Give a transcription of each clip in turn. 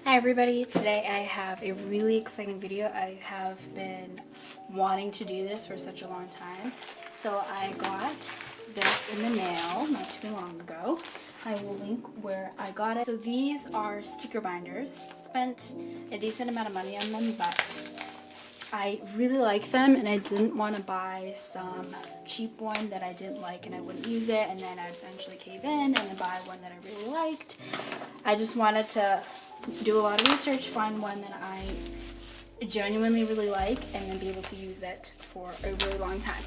Hi everybody, today I have a really exciting video. I have been wanting to do this for such a long time. So I got this in the mail not too long ago. I will link where I got it. So these are sticker binders. Spent a decent amount of money on them, but I really like them and I didn't want to buy some cheap one that I didn't like and I wouldn't use it, and then I'd eventually cave in and then buy one that I really liked. I just wanted to do a lot of research, find one that I genuinely really like, and then be able to use it for a really long time.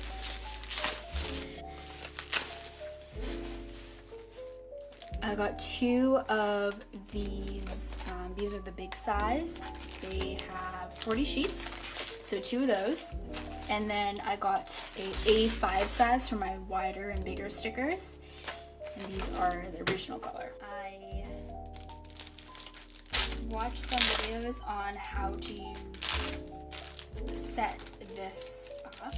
I got two of these. These are the big size. They have 40 sheets, so two of those. And then I got a A5 size for my wider and bigger stickers. And these are the original color. I watched some videos on how to set this up,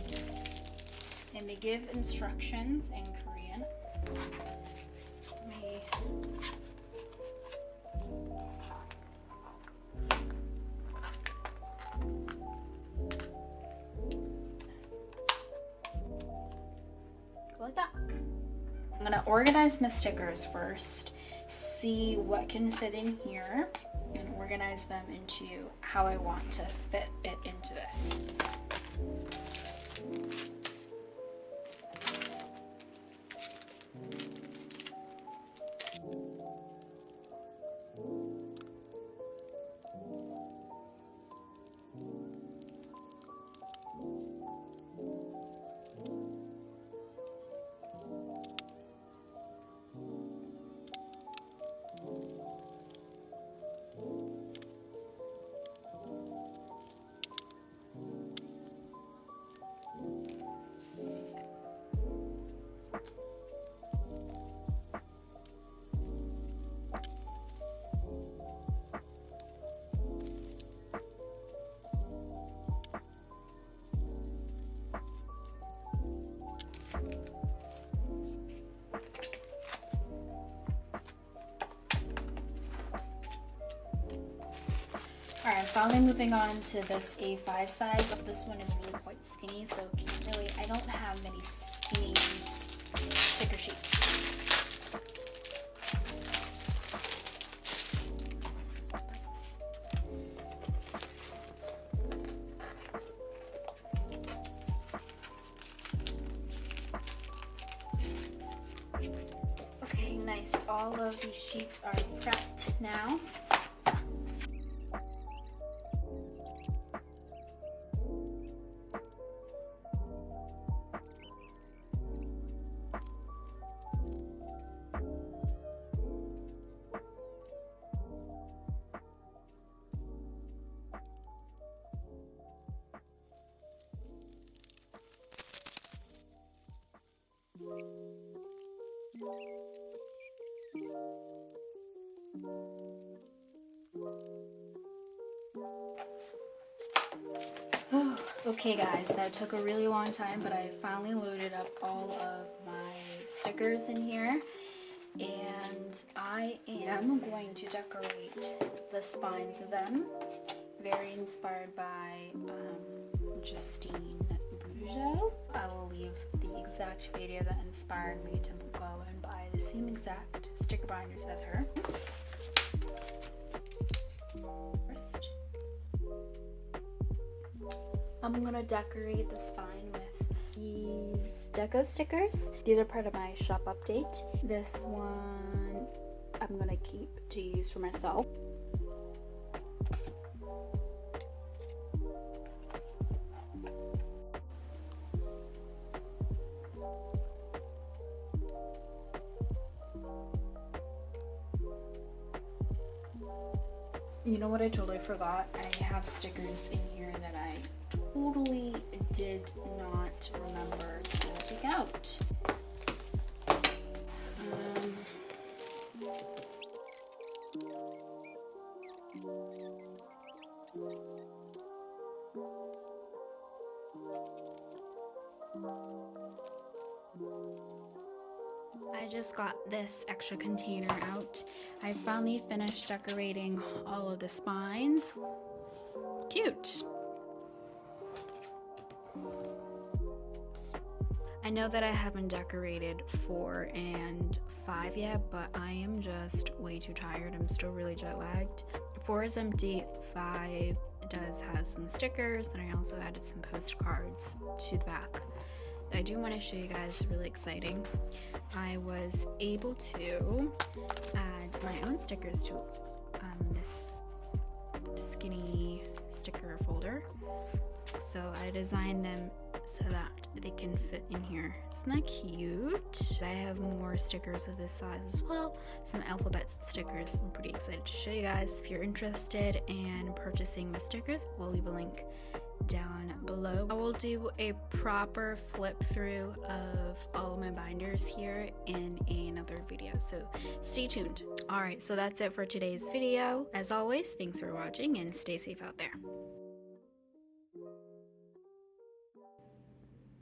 and they give instructions in Korean. Like that. I'm gonna organize my stickers first, see what can fit in here, and organize them into how I want to fit it into this. Alright, I'm finally moving on to this A5 size. This one is really quite skinny, so I don't have many skinny sticker sheets. Okay, nice. All of these sheets are prepped now. Okay guys, that took a really long time, but I finally loaded up all of my stickers in here, and I am going to decorate the spines of them. Very inspired by Justine Bujo. I will leave the exact video that inspired me to go and buy the same exact sticker binders as her. First, I'm gonna decorate the spine with these deco stickers. These are part of my shop update. This one I'm gonna keep to use for myself. You know what I totally forgot? I have stickers in here that I totally did not remember to take out. I I just got this extra container out. I finally finished decorating all of the spines. Cute. I know that I haven't decorated 4 and 5 yet, but I am just way too tired. I'm still really jet lagged. 4 is empty, 5 does have some stickers, and I also added some postcards to the back. I do want to show you guys, really exciting. I was able to add my own stickers to this skinny sticker folder. So I designed them so that they can fit in here. Isn't that cute? I have more stickers of this size as well, some alphabet stickers. I'm pretty excited to show you guys. If you're interested in purchasing my stickers, we'll leave a link down below. I will do a proper flip through of all of my binders here in another video, so stay tuned. Alright, so that's it for today's video. As always, thanks for watching and stay safe out there.